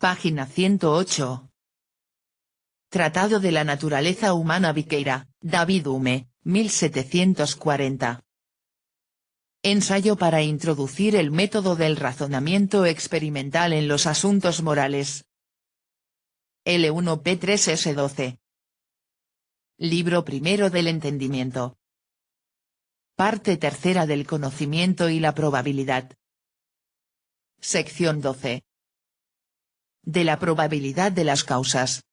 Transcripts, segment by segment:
Página 108. Tratado de la naturaleza humana Viqueira, David Hume, 1740. Ensayo para introducir el método del razonamiento experimental en los asuntos morales. L1P3S12. Libro primero del entendimiento. Parte tercera del conocimiento y la probabilidad. Sección 12. De la probabilidad de las causas.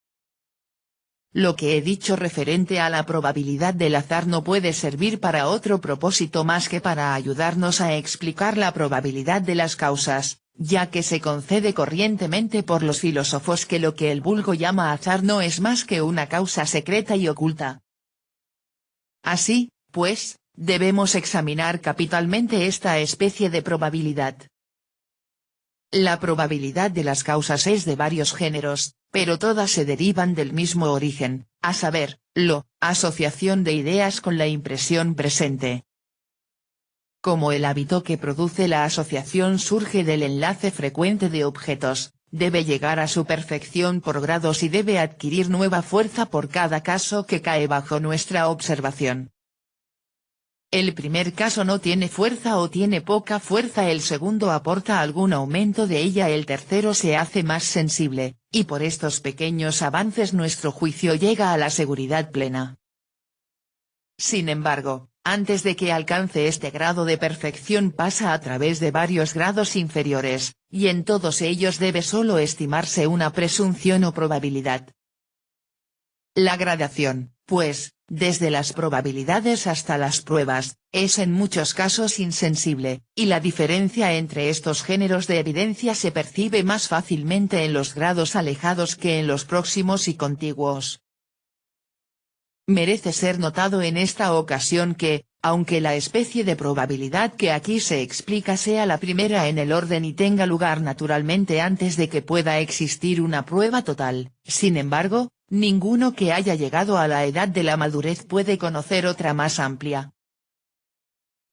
Lo que he dicho referente a la probabilidad del azar no puede servir para otro propósito más que para ayudarnos a explicar la probabilidad de las causas, ya que se concede corrientemente por los filósofos que lo que el vulgo llama azar no es más que una causa secreta y oculta. Así, pues, debemos examinar capitalmente esta especie de probabilidad. La probabilidad de las causas es de varios géneros, pero todas se derivan del mismo origen, a saber, asociación de ideas con la impresión presente. Como el hábito que produce la asociación surge del enlace frecuente de objetos, debe llegar a su perfección por grados y debe adquirir nueva fuerza por cada caso que cae bajo nuestra observación. El primer caso no tiene fuerza o tiene poca fuerza, el segundo aporta algún aumento de ella, el tercero se hace más sensible, y por estos pequeños avances nuestro juicio llega a la seguridad plena. Sin embargo, antes de que alcance este grado de perfección pasa a través de varios grados inferiores, y en todos ellos debe solo estimarse una presunción o probabilidad. La gradación, pues, desde las probabilidades hasta las pruebas, es en muchos casos insensible, y la diferencia entre estos géneros de evidencia se percibe más fácilmente en los grados alejados que en los próximos y contiguos. Merece ser notado en esta ocasión que, aunque la especie de probabilidad que aquí se explica sea la primera en el orden y tenga lugar naturalmente antes de que pueda existir una prueba total, sin embargo, ninguno que haya llegado a la edad de la madurez puede conocer otra más amplia.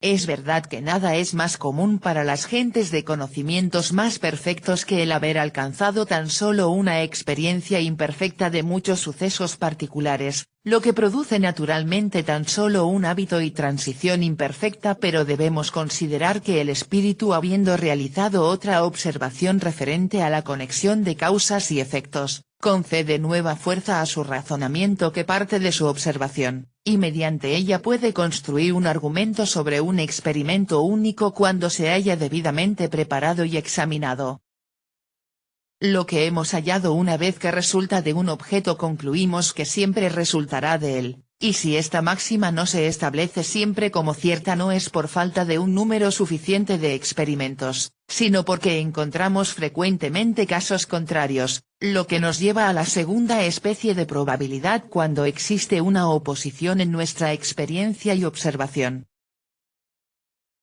Es verdad que nada es más común para las gentes de conocimientos más perfectos que el haber alcanzado tan solo una experiencia imperfecta de muchos sucesos particulares, lo que produce naturalmente tan solo un hábito y transición imperfecta, pero debemos considerar que el espíritu, habiendo realizado otra observación referente a la conexión de causas y efectos, concede nueva fuerza a su razonamiento que parte de su observación, y mediante ella puede construir un argumento sobre un experimento único cuando se haya debidamente preparado y examinado. Lo que hemos hallado una vez que resulta de un objeto concluimos que siempre resultará de él, y si esta máxima no se establece siempre como cierta no es por falta de un número suficiente de experimentos, sino porque encontramos frecuentemente casos contrarios, lo que nos lleva a la segunda especie de probabilidad cuando existe una oposición en nuestra experiencia y observación.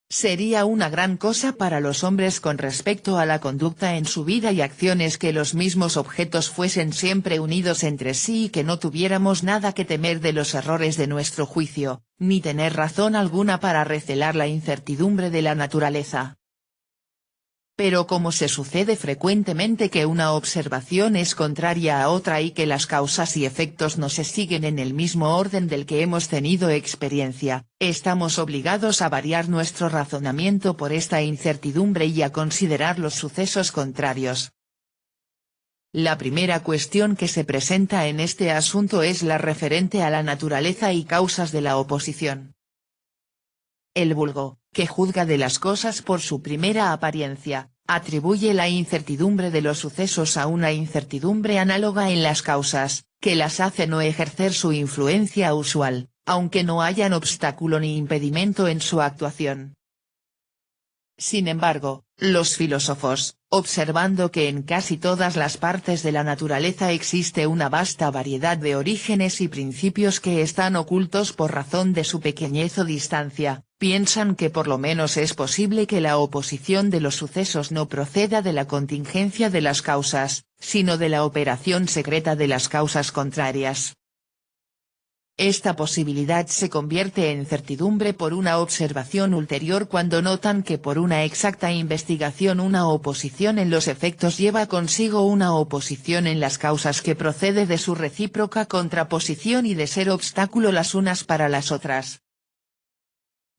Sería una gran cosa para los hombres con respecto a la conducta en su vida y acciones que los mismos objetos fuesen siempre unidos entre sí y que no tuviéramos nada que temer de los errores de nuestro juicio, ni tener razón alguna para recelar la incertidumbre de la naturaleza. Pero como se sucede frecuentemente que una observación es contraria a otra y que las causas y efectos no se siguen en el mismo orden del que hemos tenido experiencia, estamos obligados a variar nuestro razonamiento por esta incertidumbre y a considerar los sucesos contrarios. La primera cuestión que se presenta en este asunto es la referente a la naturaleza y causas de la oposición. El vulgo, que juzga de las cosas por su primera apariencia, atribuye la incertidumbre de los sucesos a una incertidumbre análoga en las causas, que las hace no ejercer su influencia usual, aunque no hayan obstáculo ni impedimento en su actuación. Sin embargo, los filósofos, observando que en casi todas las partes de la naturaleza existe una vasta variedad de orígenes y principios que están ocultos por razón de su pequeñez o distancia, piensan que por lo menos es posible que la oposición de los sucesos no proceda de la contingencia de las causas, sino de la operación secreta de las causas contrarias. Esta posibilidad se convierte en certidumbre por una observación ulterior cuando notan que por una exacta investigación una oposición en los efectos lleva consigo una oposición en las causas que procede de su recíproca contraposición y de ser obstáculo las unas para las otras.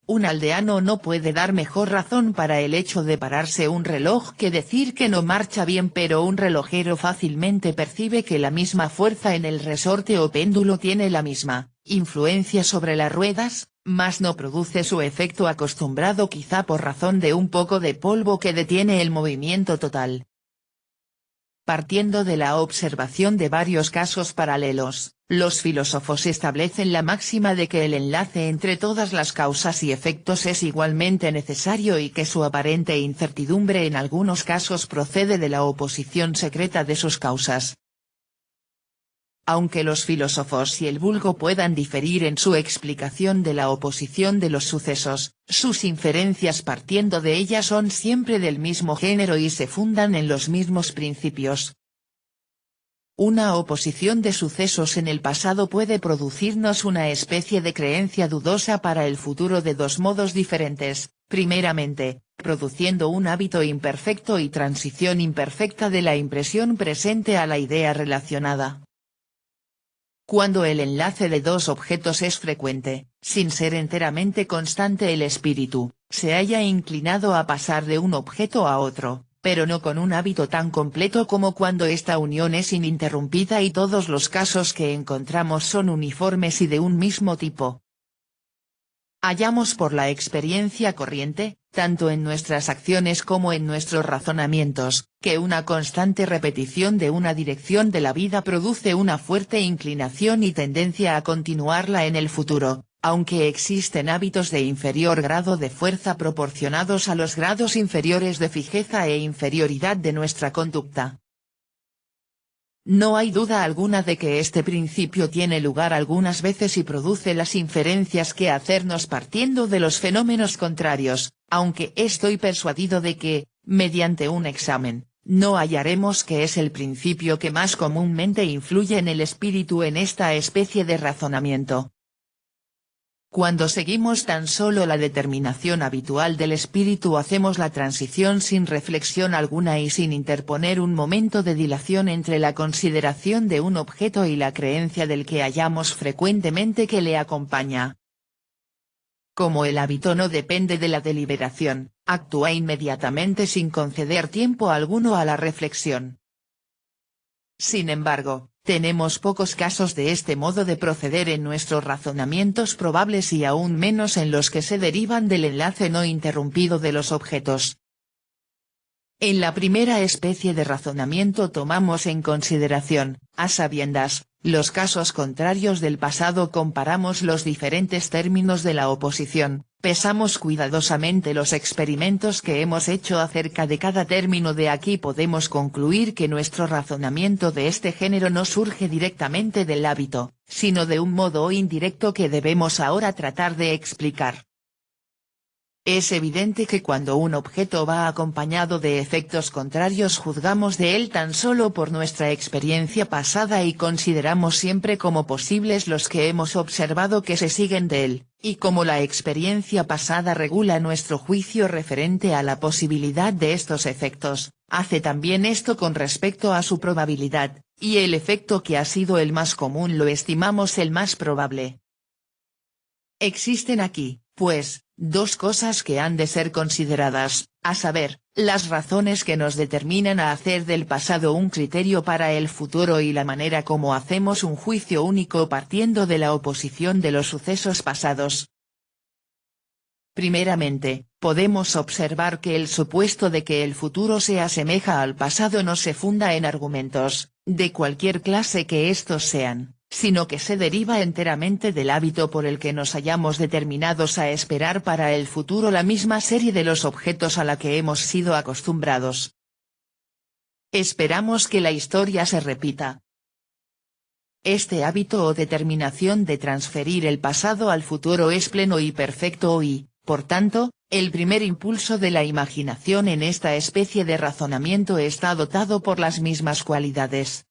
Un aldeano no puede dar mejor razón para el hecho de pararse un reloj que decir que no marcha bien, pero un relojero fácilmente percibe que la misma fuerza en el resorte o péndulo tiene la misma influencia sobre las ruedas, mas no produce su efecto acostumbrado, quizá por razón de un poco de polvo que detiene el movimiento total. Partiendo de la observación de varios casos paralelos, los filósofos establecen la máxima de que el enlace entre todas las causas y efectos es igualmente necesario y que su aparente incertidumbre en algunos casos procede de la oposición secreta de sus causas. Aunque los filósofos y el vulgo puedan diferir en su explicación de la oposición de los sucesos, sus inferencias partiendo de ellas son siempre del mismo género y se fundan en los mismos principios. Una oposición de sucesos en el pasado puede producirnos una especie de creencia dudosa para el futuro de dos modos diferentes, primeramente, produciendo un hábito imperfecto y transición imperfecta de la impresión presente a la idea relacionada. Cuando el enlace de dos objetos es frecuente, sin ser enteramente constante, el espíritu se halla inclinado a pasar de un objeto a otro, pero no con un hábito tan completo como cuando esta unión es ininterrumpida y todos los casos que encontramos son uniformes y de un mismo tipo. Hallamos por la experiencia corriente, tanto en nuestras acciones como en nuestros razonamientos, que una constante repetición de una dirección de la vida produce una fuerte inclinación y tendencia a continuarla en el futuro, aunque existen hábitos de inferior grado de fuerza proporcionados a los grados inferiores de fijeza e inferioridad de nuestra conducta. No hay duda alguna de que este principio tiene lugar algunas veces y produce las inferencias que hacernos partiendo de los fenómenos contrarios, aunque estoy persuadido de que, mediante un examen, no hallaremos que es el principio que más comúnmente influye en el espíritu en esta especie de razonamiento. Cuando seguimos tan solo la determinación habitual del espíritu, hacemos la transición sin reflexión alguna y sin interponer un momento de dilación entre la consideración de un objeto y la creencia del que hallamos frecuentemente que le acompaña. Como el hábito no depende de la deliberación, actúa inmediatamente sin conceder tiempo alguno a la reflexión. Sin embargo, tenemos pocos casos de este modo de proceder en nuestros razonamientos probables y aún menos en los que se derivan del enlace no interrumpido de los objetos. En la primera especie de razonamiento tomamos en consideración, a sabiendas, los casos contrarios del pasado, comparamos los diferentes términos de la oposición, pesamos cuidadosamente los experimentos que hemos hecho acerca de cada término. De aquí podemos concluir que nuestro razonamiento de este género no surge directamente del hábito, sino de un modo indirecto que debemos ahora tratar de explicar. Es evidente que cuando un objeto va acompañado de efectos contrarios juzgamos de él tan solo por nuestra experiencia pasada y consideramos siempre como posibles los que hemos observado que se siguen de él, y como la experiencia pasada regula nuestro juicio referente a la posibilidad de estos efectos, hace también esto con respecto a su probabilidad, y el efecto que ha sido el más común lo estimamos el más probable. Existen aquí, pues, dos cosas que han de ser consideradas, a saber, las razones que nos determinan a hacer del pasado un criterio para el futuro y la manera como hacemos un juicio único partiendo de la oposición de los sucesos pasados. Primeramente, podemos observar que el supuesto de que el futuro se asemeja al pasado no se funda en argumentos, de cualquier clase que estos sean, sino que se deriva enteramente del hábito por el que nos hallamos determinados a esperar para el futuro la misma serie de los objetos a la que hemos sido acostumbrados. Esperamos que la historia se repita. Este hábito o determinación de transferir el pasado al futuro es pleno y perfecto y, por tanto, el primer impulso de la imaginación en esta especie de razonamiento está dotado por las mismas cualidades.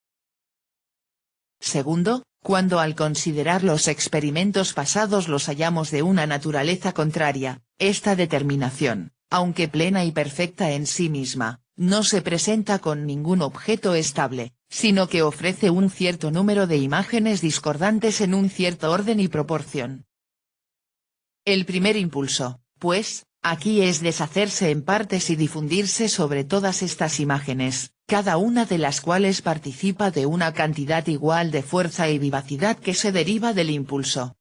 Segundo, cuando al considerar los experimentos pasados los hallamos de una naturaleza contraria, esta determinación, aunque plena y perfecta en sí misma, no se presenta con ningún objeto estable, sino que ofrece un cierto número de imágenes discordantes en un cierto orden y proporción. El primer impulso, pues, aquí es deshacerse en partes y difundirse sobre todas estas imágenes, cada una de las cuales participa de una cantidad igual de fuerza y vivacidad que se deriva del impulso.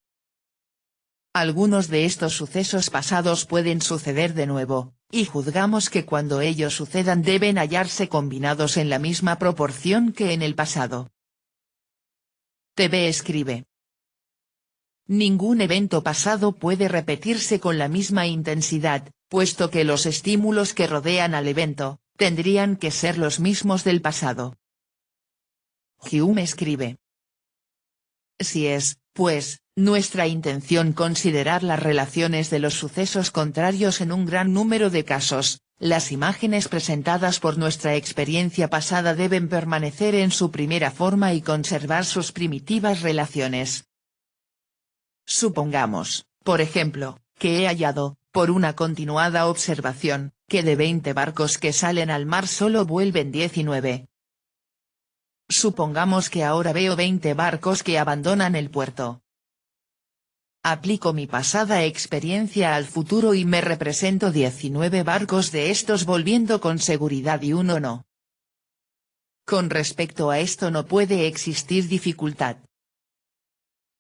Algunos de estos sucesos pasados pueden suceder de nuevo, y juzgamos que cuando ellos sucedan deben hallarse combinados en la misma proporción que en el pasado. TV escribe. Ningún evento pasado puede repetirse con la misma intensidad, puesto que los estímulos que rodean al evento, tendrían que ser los mismos del pasado. Hume escribe. Si es, pues, nuestra intención considerar las relaciones de los sucesos contrarios en un gran número de casos, las imágenes presentadas por nuestra experiencia pasada deben permanecer en su primera forma y conservar sus primitivas relaciones. Supongamos, por ejemplo, que he hallado, por una continuada observación, que de 20 barcos que salen al mar solo vuelven 19. Supongamos que ahora veo 20 barcos que abandonan el puerto. Aplico mi pasada experiencia al futuro y me represento 19 barcos de estos volviendo con seguridad y uno no. Con respecto a esto no puede existir dificultad.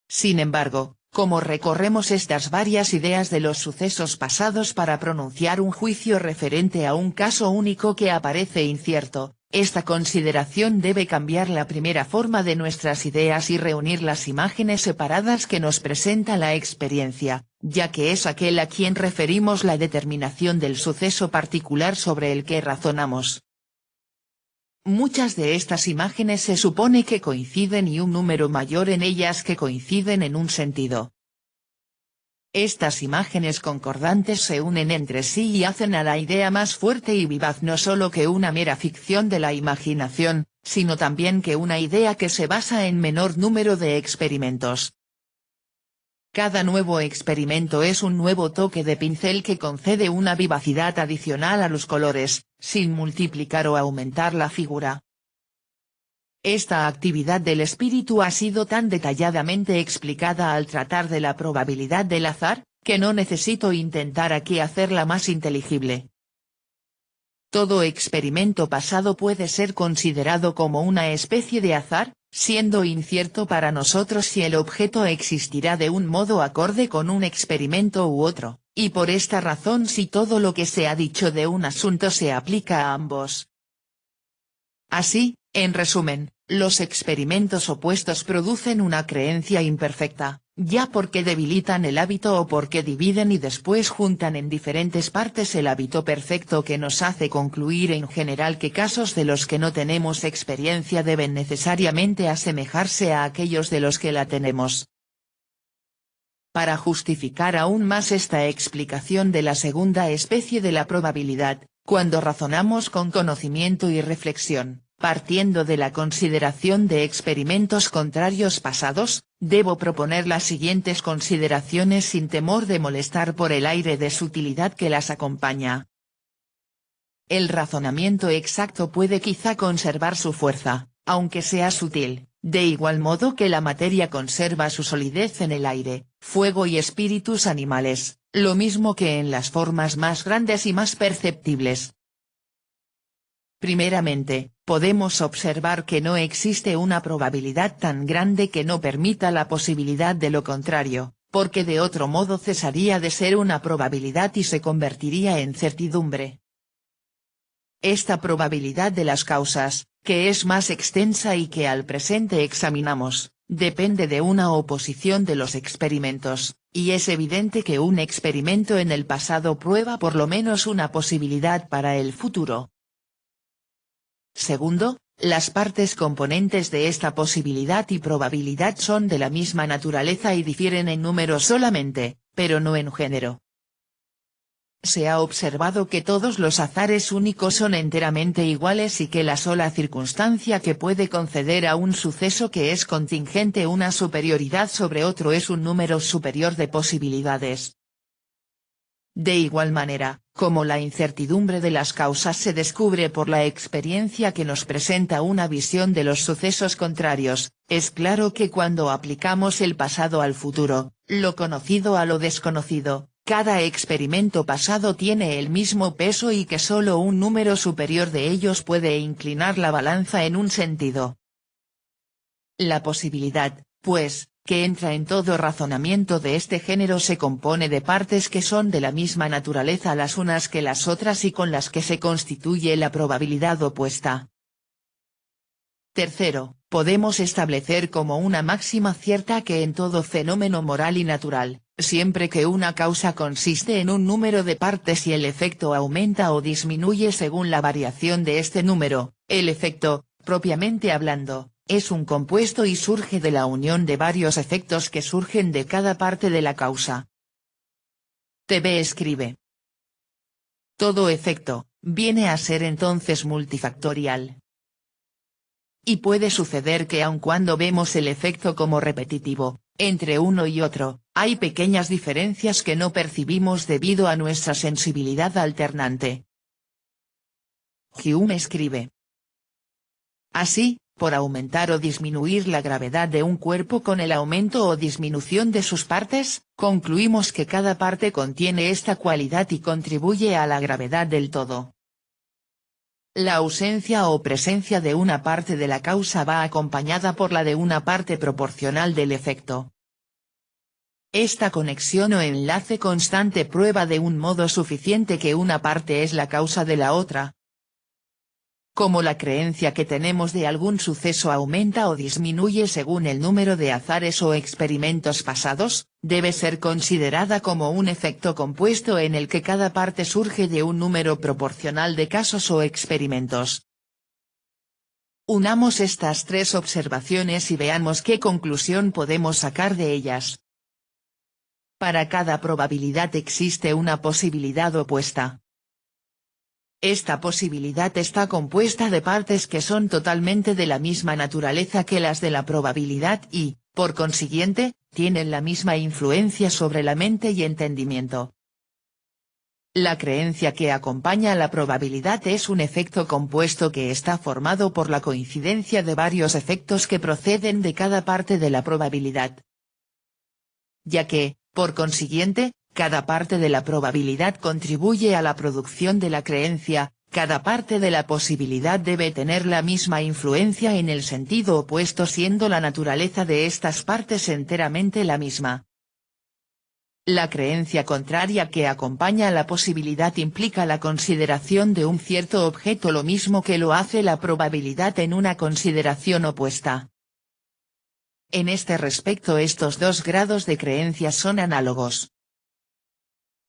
Sin embargo, como recorremos estas varias ideas de los sucesos pasados para pronunciar un juicio referente a un caso único que aparece incierto, esta consideración debe cambiar la primera forma de nuestras ideas y reunir las imágenes separadas que nos presenta la experiencia, ya que es aquel a quien referimos la determinación del suceso particular sobre el que razonamos. Muchas de estas imágenes se supone que coinciden y un número mayor en ellas que coinciden en un sentido. Estas imágenes concordantes se unen entre sí y hacen a la idea más fuerte y vivaz no solo que una mera ficción de la imaginación, sino también que una idea que se basa en menor número de experimentos. Cada nuevo experimento es un nuevo toque de pincel que concede una vivacidad adicional a los colores, sin multiplicar o aumentar la figura. Esta actividad del espíritu ha sido tan detalladamente explicada al tratar de la probabilidad del azar, que no necesito intentar aquí hacerla más inteligible. Todo experimento pasado puede ser considerado como una especie de azar, siendo incierto para nosotros si el objeto existirá de un modo acorde con un experimento u otro, y por esta razón si todo lo que se ha dicho de un asunto se aplica a ambos. Así, en resumen, los experimentos opuestos producen una creencia imperfecta, ya porque debilitan el hábito o porque dividen y después juntan en diferentes partes el hábito perfecto que nos hace concluir en general que casos de los que no tenemos experiencia deben necesariamente asemejarse a aquellos de los que la tenemos. Para justificar aún más esta explicación de la segunda especie de la probabilidad, cuando razonamos con conocimiento y reflexión, partiendo de la consideración de experimentos contrarios pasados, debo proponer las siguientes consideraciones sin temor de molestar por el aire de sutilidad que las acompaña. El razonamiento exacto puede quizá conservar su fuerza, aunque sea sutil, de igual modo que la materia conserva su solidez en el aire, fuego y espíritus animales, lo mismo que en las formas más grandes y más perceptibles. Primeramente, podemos observar que no existe una probabilidad tan grande que no permita la posibilidad de lo contrario, porque de otro modo cesaría de ser una probabilidad y se convertiría en certidumbre. Esta probabilidad de las causas, que es más extensa y que al presente examinamos, depende de una oposición de los experimentos, y es evidente que un experimento en el pasado prueba por lo menos una posibilidad para el futuro. Segundo, las partes componentes de esta posibilidad y probabilidad son de la misma naturaleza y difieren en número solamente, pero no en género. Se ha observado que todos los azares únicos son enteramente iguales y que la sola circunstancia que puede conceder a un suceso que es contingente una superioridad sobre otro es un número superior de posibilidades. De igual manera, como la incertidumbre de las causas se descubre por la experiencia que nos presenta una visión de los sucesos contrarios, es claro que cuando aplicamos el pasado al futuro, lo conocido a lo desconocido, cada experimento pasado tiene el mismo peso y que solo un número superior de ellos puede inclinar la balanza en un sentido. La posibilidad, pues, que entra en todo razonamiento de este género se compone de partes que son de la misma naturaleza las unas que las otras y con las que se constituye la probabilidad opuesta. Tercero, podemos establecer como una máxima cierta que en todo fenómeno moral y natural, siempre que una causa consiste en un número de partes y el efecto aumenta o disminuye según la variación de este número, el efecto, propiamente hablando, es un compuesto y surge de la unión de varios efectos que surgen de cada parte de la causa. TV escribe. Todo efecto, viene a ser entonces multifactorial. Y puede suceder que aun cuando vemos el efecto como repetitivo, entre uno y otro, hay pequeñas diferencias que no percibimos debido a nuestra sensibilidad alternante. Hume escribe. Así, por aumentar o disminuir la gravedad de un cuerpo con el aumento o disminución de sus partes, concluimos que cada parte contiene esta cualidad y contribuye a la gravedad del todo. La ausencia o presencia de una parte de la causa va acompañada por la de una parte proporcional del efecto. Esta conexión o enlace constante prueba de un modo suficiente que una parte es la causa de la otra. Como la creencia que tenemos de algún suceso aumenta o disminuye según el número de azares o experimentos pasados, debe ser considerada como un efecto compuesto en el que cada parte surge de un número proporcional de casos o experimentos. Unamos estas tres observaciones y veamos qué conclusión podemos sacar de ellas. Para cada probabilidad existe una posibilidad opuesta. Esta posibilidad está compuesta de partes que son totalmente de la misma naturaleza que las de la probabilidad y, por consiguiente, tienen la misma influencia sobre la mente y entendimiento. La creencia que acompaña a la probabilidad es un efecto compuesto que está formado por la coincidencia de varios efectos que proceden de cada parte de la probabilidad. Ya que, por consiguiente, cada parte de la probabilidad contribuye a la producción de la creencia, cada parte de la posibilidad debe tener la misma influencia en el sentido opuesto siendo la naturaleza de estas partes enteramente la misma. La creencia contraria que acompaña a la posibilidad implica la consideración de un cierto objeto lo mismo que lo hace la probabilidad en una consideración opuesta. En este respecto estos dos grados de creencia son análogos.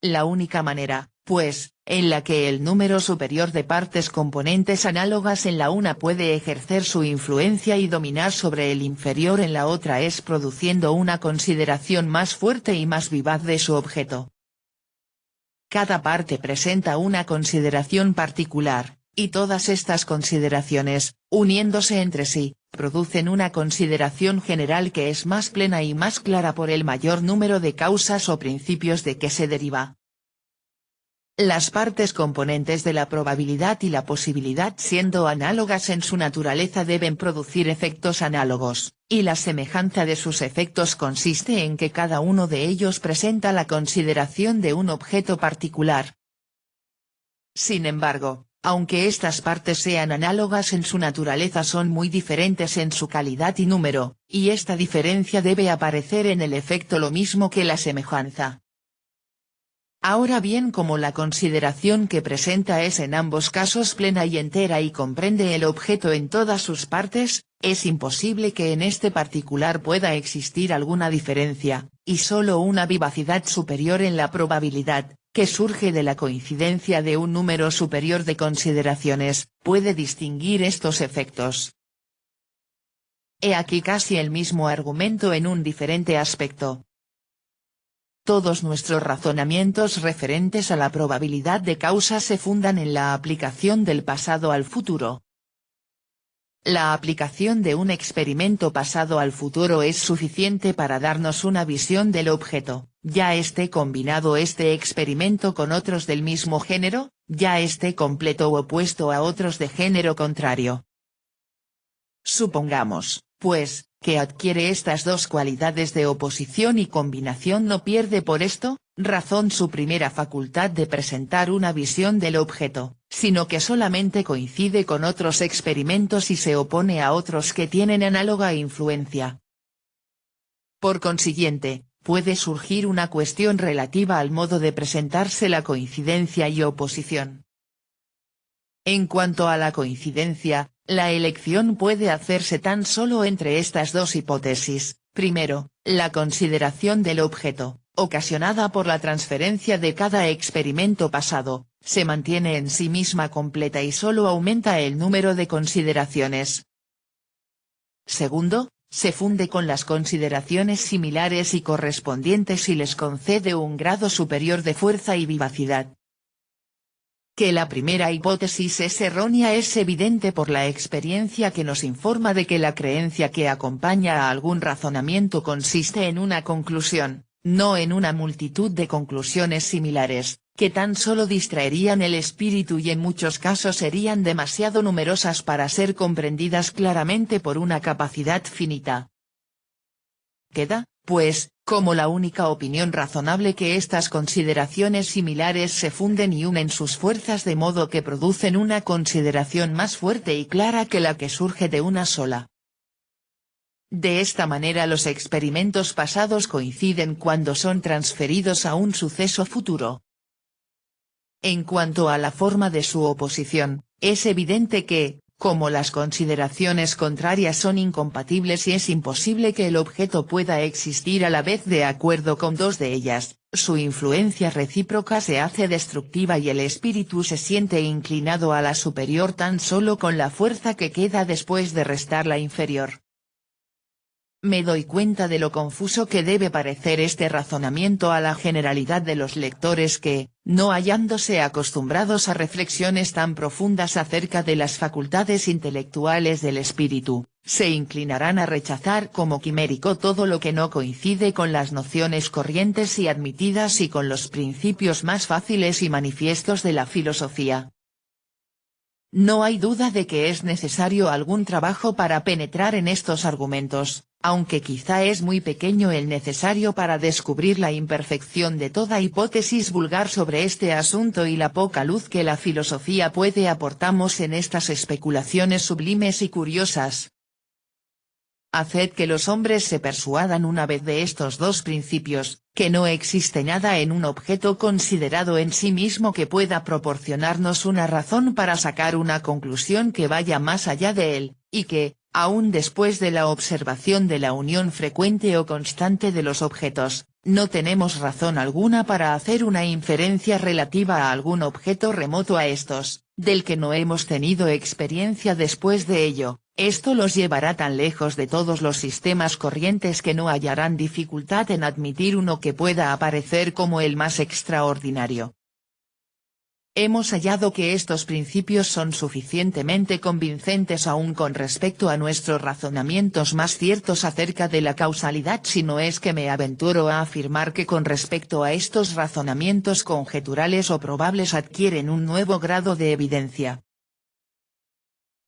La única manera, pues, en la que el número superior de partes componentes análogas en la una puede ejercer su influencia y dominar sobre el inferior en la otra es produciendo una consideración más fuerte y más vivaz de su objeto. Cada parte presenta una consideración particular, y todas estas consideraciones, uniéndose entre sí, producen una consideración general que es más plena y más clara por el mayor número de causas o principios de que se deriva. Las partes componentes de la probabilidad y la posibilidad siendo análogas en su naturaleza deben producir efectos análogos, y la semejanza de sus efectos consiste en que cada uno de ellos presenta la consideración de un objeto particular. Sin embargo, aunque estas partes sean análogas en su naturaleza son muy diferentes en su calidad y número, y esta diferencia debe aparecer en el efecto lo mismo que la semejanza. Ahora bien, como la consideración que presenta es en ambos casos plena y entera y comprende el objeto en todas sus partes, es imposible que en este particular pueda existir alguna diferencia, y solo una vivacidad superior en la probabilidad, que surge de la coincidencia de un número superior de consideraciones, puede distinguir estos efectos. He aquí casi el mismo argumento en un diferente aspecto. todos nuestros razonamientos referentes a la probabilidad de causa se fundan en la aplicación del pasado al futuro. La aplicación de un experimento pasado al futuro es suficiente para darnos una visión del objeto, ya esté combinado este experimento con otros del mismo género, ya esté completo o opuesto a otros de género contrario. Supongamos, pues, que adquiere estas dos cualidades de oposición y combinación, no pierde por esto razón su primera facultad de presentar una visión del objeto, sino que solamente coincide con otros experimentos y se opone a otros que tienen análoga influencia. Por consiguiente, puede surgir una cuestión relativa al modo de presentarse la coincidencia y oposición. En cuanto a la coincidencia, la elección puede hacerse tan solo entre estas dos hipótesis: primero, la consideración del objeto, ocasionada por la transferencia de cada experimento pasado, se mantiene en sí misma completa y solo aumenta el número de consideraciones. Segundo, se funde con las consideraciones similares y correspondientes y les concede un grado superior de fuerza y vivacidad. Que la primera hipótesis es errónea es evidente por la experiencia que nos informa de que la creencia que acompaña a algún razonamiento consiste en una conclusión, no en una multitud de conclusiones similares, que tan solo distraerían el espíritu y en muchos casos serían demasiado numerosas para ser comprendidas claramente por una capacidad finita. Queda, pues, como la única opinión razonable que estas consideraciones similares se funden y unen sus fuerzas de modo que producen una consideración más fuerte y clara que la que surge de una sola. De esta manera los experimentos pasados coinciden cuando son transferidos a un suceso futuro. En cuanto a la forma de su oposición, es evidente que, como las consideraciones contrarias son incompatibles y es imposible que el objeto pueda existir a la vez de acuerdo con dos de ellas, su influencia recíproca se hace destructiva y el espíritu se siente inclinado a la superior tan solo con la fuerza que queda después de restar la inferior. Me doy cuenta de lo confuso que debe parecer este razonamiento a la generalidad de los lectores que, no hallándose acostumbrados a reflexiones tan profundas acerca de las facultades intelectuales del espíritu, se inclinarán a rechazar como quimérico todo lo que no coincide con las nociones corrientes y admitidas y con los principios más fáciles y manifiestos de la filosofía. No hay duda de que es necesario algún trabajo para penetrar en estos argumentos, aunque quizá es muy pequeño el necesario para descubrir la imperfección de toda hipótesis vulgar sobre este asunto y la poca luz que la filosofía puede aportamos en estas especulaciones sublimes y curiosas. Haced que los hombres se persuadan una vez de estos dos principios, que no existe nada en un objeto considerado en sí mismo que pueda proporcionarnos una razón para sacar una conclusión que vaya más allá de él, y que, aun después de la observación de la unión frecuente o constante de los objetos, no tenemos razón alguna para hacer una inferencia relativa a algún objeto remoto a estos, del que no hemos tenido experiencia después de ello. Esto los llevará tan lejos de todos los sistemas corrientes que no hallarán dificultad en admitir uno que pueda aparecer como el más extraordinario. Hemos hallado que estos principios son suficientemente convincentes aún con respecto a nuestros razonamientos más ciertos acerca de la causalidad, si no es que me aventuro a afirmar que con respecto a estos razonamientos conjeturales o probables adquieren un nuevo grado de evidencia.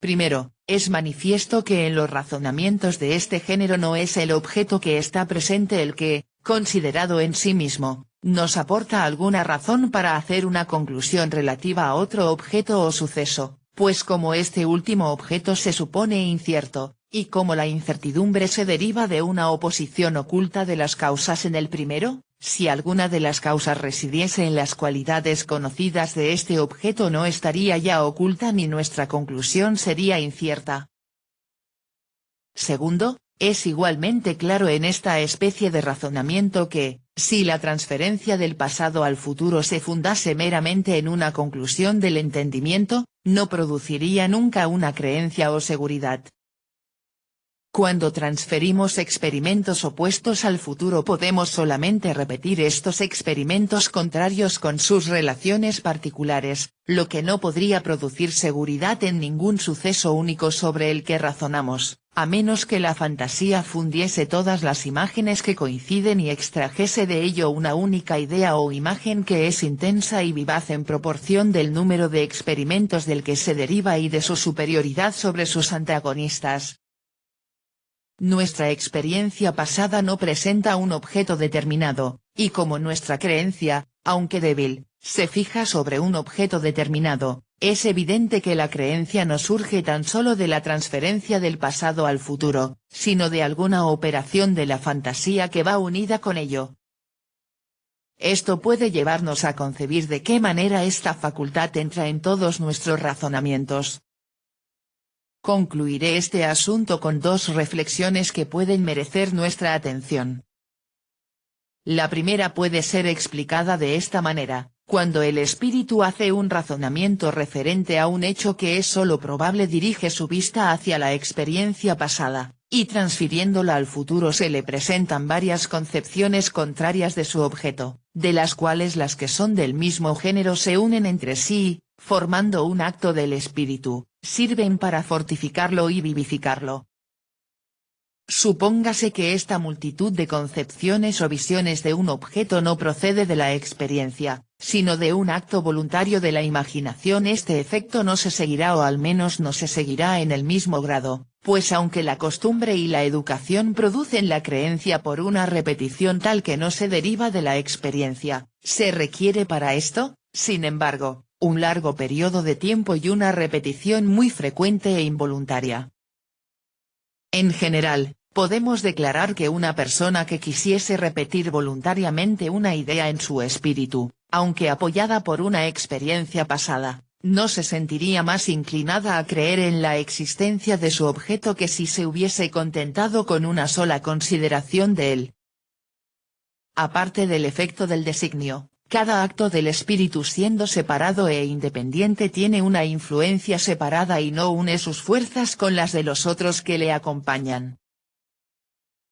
Primero, es manifiesto que en los razonamientos de este género no es el objeto que está presente el que, considerado en sí mismo, nos aporta alguna razón para hacer una conclusión relativa a otro objeto o suceso, pues como este último objeto se supone incierto, y como la incertidumbre se deriva de una oposición oculta de las causas en el primero, si alguna de las causas residiese en las cualidades conocidas de este objeto no estaría ya oculta ni nuestra conclusión sería incierta. Segundo, es igualmente claro en esta especie de razonamiento que, si la transferencia del pasado al futuro se fundase meramente en una conclusión del entendimiento, no produciría nunca una creencia o seguridad. Cuando transferimos experimentos opuestos al futuro podemos solamente repetir estos experimentos contrarios con sus relaciones particulares, lo que no podría producir seguridad en ningún suceso único sobre el que razonamos, a menos que la fantasía fundiese todas las imágenes que coinciden y extrajese de ello una única idea o imagen que es intensa y vivaz en proporción del número de experimentos del que se deriva y de su superioridad sobre sus antagonistas. Nuestra experiencia pasada no presenta un objeto determinado, y como nuestra creencia, aunque débil, se fija sobre un objeto determinado, es evidente que la creencia no surge tan solo de la transferencia del pasado al futuro, sino de alguna operación de la fantasía que va unida con ello. Esto puede llevarnos a concebir de qué manera esta facultad entra en todos nuestros razonamientos. Concluiré este asunto con dos reflexiones que pueden merecer nuestra atención. La primera puede ser explicada de esta manera: cuando el espíritu hace un razonamiento referente a un hecho que es solo probable, dirige su vista hacia la experiencia pasada, y transfiriéndola al futuro se le presentan varias concepciones contrarias de su objeto, de las cuales las que son del mismo género se unen entre sí, formando un acto del espíritu, sirven para fortificarlo y vivificarlo. Supóngase que esta multitud de concepciones o visiones de un objeto no procede de la experiencia, sino de un acto voluntario de la imaginación. Este efecto no se seguirá, o al menos no se seguirá en el mismo grado, pues aunque la costumbre y la educación producen la creencia por una repetición tal que no se deriva de la experiencia, se requiere para esto, sin embargo, un largo periodo de tiempo y una repetición muy frecuente e involuntaria. En general, podemos declarar que una persona que quisiese repetir voluntariamente una idea en su espíritu, aunque apoyada por una experiencia pasada, no se sentiría más inclinada a creer en la existencia de su objeto que si se hubiese contentado con una sola consideración de él. Aparte del efecto del designio, cada acto del espíritu, siendo separado e independiente, tiene una influencia separada y no une sus fuerzas con las de los otros que le acompañan.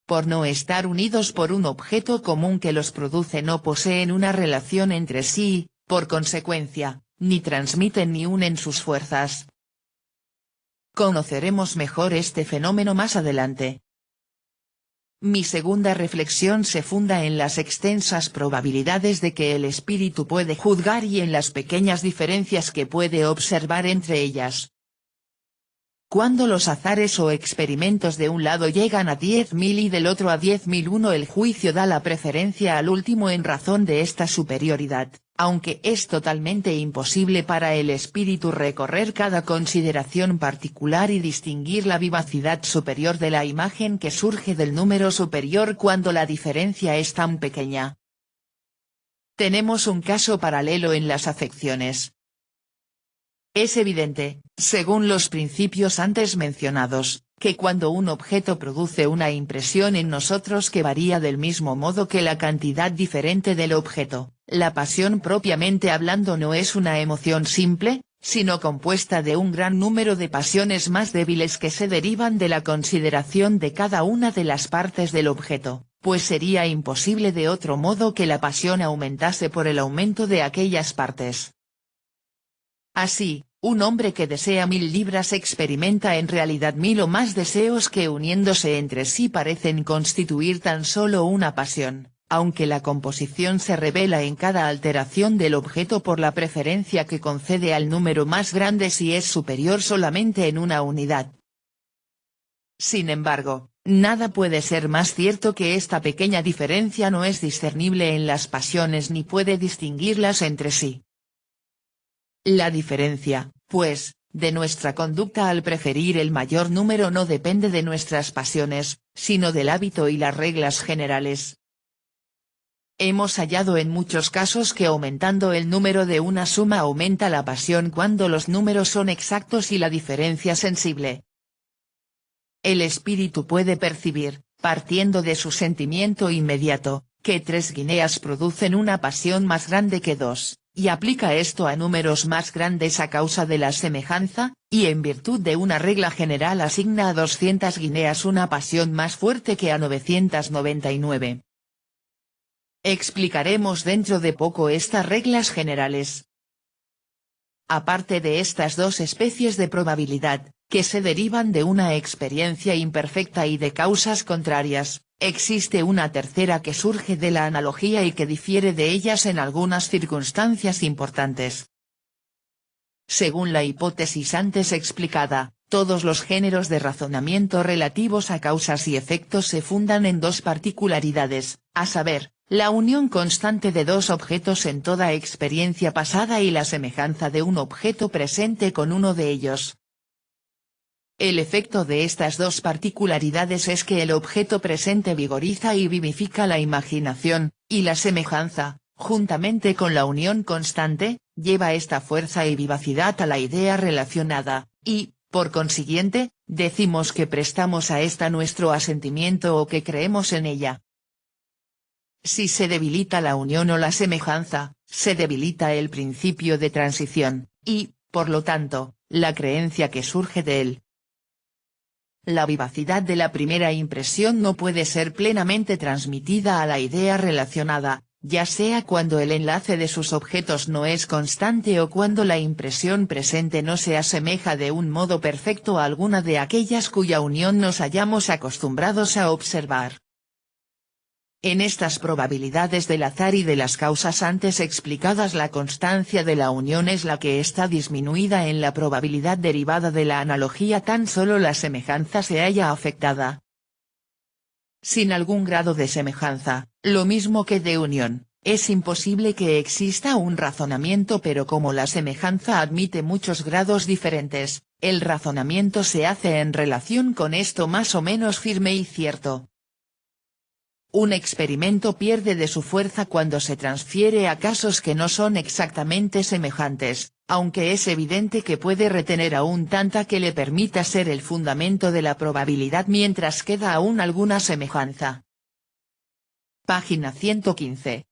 Por no estar unidos por un objeto común que los produce, no poseen una relación entre sí, por consecuencia, ni transmiten ni unen sus fuerzas. Conoceremos mejor este fenómeno más adelante. Mi segunda reflexión se funda en las extensas probabilidades de que el espíritu puede juzgar y en las pequeñas diferencias que puede observar entre ellas. Cuando los azares o experimentos de un lado llegan a 10.000 y del otro a 10.001, el juicio da la preferencia al último en razón de esta superioridad, aunque es totalmente imposible para el espíritu recorrer cada consideración particular y distinguir la vivacidad superior de la imagen que surge del número superior cuando la diferencia es tan pequeña. Tenemos un caso paralelo en las afecciones. Es evidente, según los principios antes mencionados, que cuando un objeto produce una impresión en nosotros que varía del mismo modo que la cantidad diferente del objeto, la pasión propiamente hablando no es una emoción simple, sino compuesta de un gran número de pasiones más débiles que se derivan de la consideración de cada una de las partes del objeto, pues sería imposible de otro modo que la pasión aumentase por el aumento de aquellas partes. Así, un hombre que desea 1000 libras experimenta en realidad 1000 o más deseos que uniéndose entre sí parecen constituir tan solo una pasión, aunque la composición se revela en cada alteración del objeto por la preferencia que concede al número más grande si es superior solamente en una unidad. Sin embargo, nada puede ser más cierto que esta pequeña diferencia no es discernible en las pasiones ni puede distinguirlas entre sí. La diferencia, pues, de nuestra conducta al preferir el mayor número no depende de nuestras pasiones, sino del hábito y las reglas generales. Hemos hallado en muchos casos que aumentando el número de una suma aumenta la pasión cuando los números son exactos y la diferencia sensible. El espíritu puede percibir, partiendo de su sentimiento inmediato, que 3 guineas producen una pasión más grande que 2. y aplica esto a números más grandes a causa de la semejanza, y en virtud de una regla general asigna a 200 guineas una pasión más fuerte que a 999. Explicaremos dentro de poco estas reglas generales. Aparte de estas dos especies de probabilidad, que se derivan de una experiencia imperfecta y de causas contrarias, existe una tercera que surge de la analogía y que difiere de ellas en algunas circunstancias importantes. Según la hipótesis antes explicada, todos los géneros de razonamiento relativos a causas y efectos se fundan en dos particularidades, a saber, la unión constante de dos objetos en toda experiencia pasada y la semejanza de un objeto presente con uno de ellos. El efecto de estas dos particularidades es que el objeto presente vigoriza y vivifica la imaginación, y la semejanza, juntamente con la unión constante, lleva esta fuerza y vivacidad a la idea relacionada, y, por consiguiente, decimos que prestamos a esta nuestro asentimiento o que creemos en ella. Si se debilita la unión o la semejanza, se debilita el principio de transición, y, por lo tanto, la creencia que surge de él. La vivacidad de la primera impresión no puede ser plenamente transmitida a la idea relacionada, ya sea cuando el enlace de sus objetos no es constante o cuando la impresión presente no se asemeja de un modo perfecto a alguna de aquellas cuya unión nos hayamos acostumbrados a observar. En estas probabilidades del azar y de las causas antes explicadas, la constancia de la unión es la que está disminuida. En la probabilidad derivada de la analogía tan solo la semejanza se halla afectada. Sin algún grado de semejanza, lo mismo que de unión, es imposible que exista un razonamiento, pero como la semejanza admite muchos grados diferentes, el razonamiento se hace en relación con esto más o menos firme y cierto. Un experimento pierde de su fuerza cuando se transfiere a casos que no son exactamente semejantes, aunque es evidente que puede retener aún tanta que le permita ser el fundamento de la probabilidad mientras queda aún alguna semejanza. Página 115.